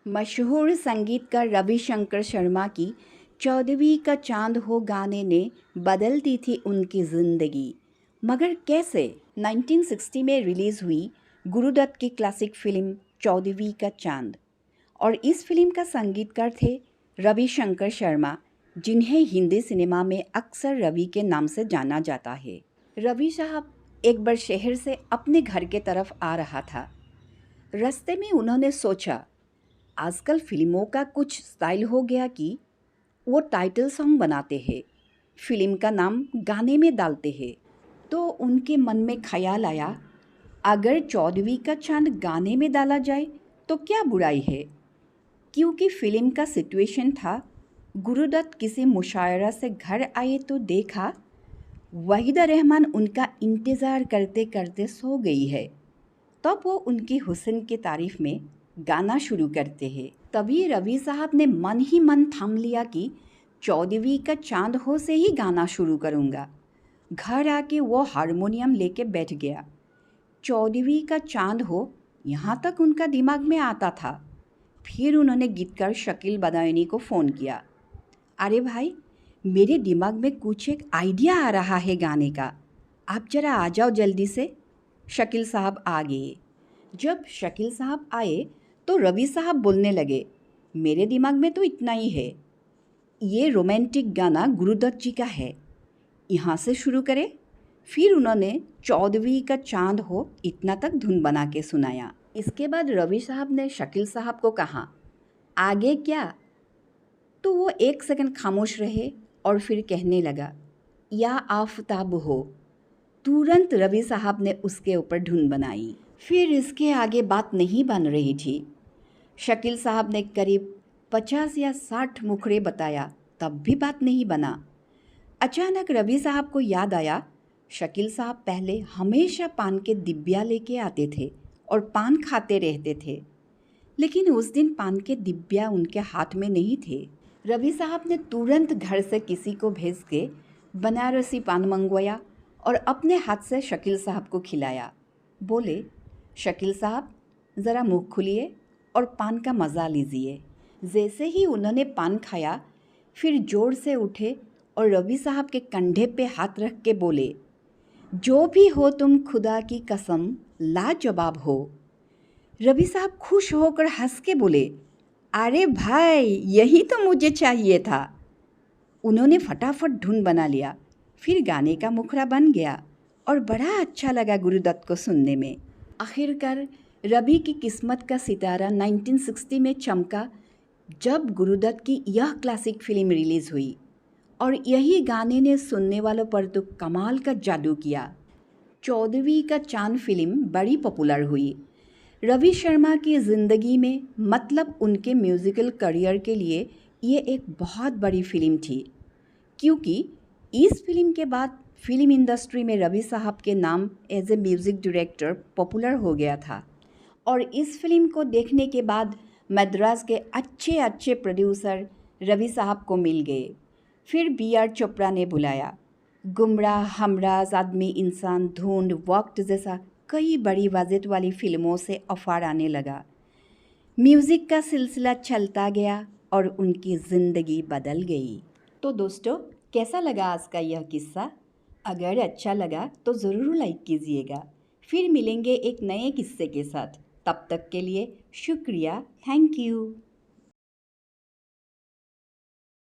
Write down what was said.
मशहूर संगीतकार रविशंकर शर्मा की 14वीं का चांद हो गाने ने बदल दी थी उनकी ज़िंदगी। मगर कैसे? 1960 में रिलीज़ हुई गुरुदत्त की क्लासिक फिल्म 14वीं का चांद, और इस फिल्म का संगीतकार थे रविशंकर शर्मा, जिन्हें हिंदी सिनेमा में अक्सर रवि के नाम से जाना जाता है। रवि साहब एक बार शहर से अपने घर के तरफ आ रहा था। रास्ते में उन्होंने सोचा, आजकल फिल्मों का कुछ स्टाइल हो गया कि वो टाइटल सॉन्ग बनाते हैं, फिल्म का नाम गाने में डालते हैं। तो उनके मन में ख्याल आया, अगर 14वीं का चांद गाने में डाला जाए तो क्या बुराई है। क्योंकि फिल्म का सिचुएशन था, गुरुदत्त किसी मुशायरा से घर आए तो देखा वहीदा रहमान उनका इंतज़ार करते करते सो गई है। तब वो उनकी हुस्न की तारीफ में गाना शुरू करते हैं। तभी रवि साहब ने मन ही मन थाम लिया कि 14वीं का चांद हो से ही गाना शुरू करूँगा। घर आके वो हारमोनियम लेके बैठ गया। 14वीं का चांद हो यहाँ तक उनका दिमाग में आता था। फिर उन्होंने गीतकार शकील बदायूनी को फ़ोन किया। अरे भाई, मेरे दिमाग में कुछ एक आइडिया आ रहा है गाने का, आप ज़रा आ जाओ जल्दी से। शकील साहब आ गए। जब शकील साहब आए तो रवि साहब बोलने लगे, मेरे दिमाग में तो इतना ही है, ये रोमांटिक गाना गुरुदत्त जी का है, यहाँ से शुरू करें। फिर उन्होंने 14वीं का चांद हो इतना तक धुन बना के सुनाया। इसके बाद रवि साहब ने शकील साहब को कहा, आगे क्या? तो वो एक सेकंड खामोश रहे और फिर कहने लगा, या आफताब हो। तुरंत रवि साहब ने उसके ऊपर धुन बनाई। फिर इसके आगे बात नहीं बन रही थी। शकील साहब ने करीब 50 या 60 मुखड़े बताया, तब भी बात नहीं बना। अचानक रवि साहब को याद आया, शकील साहब पहले हमेशा पान के डिब्बिया लेके आते थे और पान खाते रहते थे, लेकिन उस दिन पान के डिब्बिया उनके हाथ में नहीं थे। रवि साहब ने तुरंत घर से किसी को भेज के बनारसी पान मंगवाया और अपने हाथ से शकील साहब को खिलाया। बोले, शकील साहब ज़रा मुँह खोलिए और पान का मज़ा लीजिए। जैसे ही उन्होंने पान खाया, फिर जोर से उठे और रवि साहब के कंधे पे हाथ रख के बोले, जो भी हो तुम खुदा की कसम लाजवाब हो। रवि साहब खुश होकर हंस के बोले, अरे भाई, यही तो मुझे चाहिए था। उन्होंने फटाफट धुन बना लिया। फिर गाने का मुखड़ा बन गया और बड़ा अच्छा लगा गुरुदत्त को सुनने में। आखिरकार रवि की किस्मत का सितारा 1960 में चमका जब गुरुदत्त की यह क्लासिक फिल्म रिलीज़ हुई, और यही गाने ने सुनने वालों पर तो कमाल का जादू किया। 14वीं का चांद फिल्म बड़ी पॉपुलर हुई। रवि शर्मा की ज़िंदगी में, मतलब उनके म्यूज़िकल करियर के लिए, ये एक बहुत बड़ी फिल्म थी, क्योंकि इस फिल्म के बाद फिल्म इंडस्ट्री में रवि साहब के नाम as a music director popular हो गया था। और इस फिल्म को देखने के बाद मद्रास के अच्छे अच्छे प्रोड्यूसर रवि साहब को मिल गए। फिर B.R. चोपड़ा ने बुलाया। गुमराह, हमराज, आदमी इंसान, धुंध, वक्त जैसा कई बड़ी बजट वाली फिल्मों से ऑफर आने लगा। म्यूज़िक का सिलसिला चलता गया और उनकी ज़िंदगी बदल गई। तो दोस्तों, कैसा लगा आज का यह किस्सा? अगर अच्छा लगा तो ज़रूर लाइक कीजिएगा। फिर मिलेंगे एक नए किस्से के साथ। तब तक के लिए शुक्रिया। Thank you.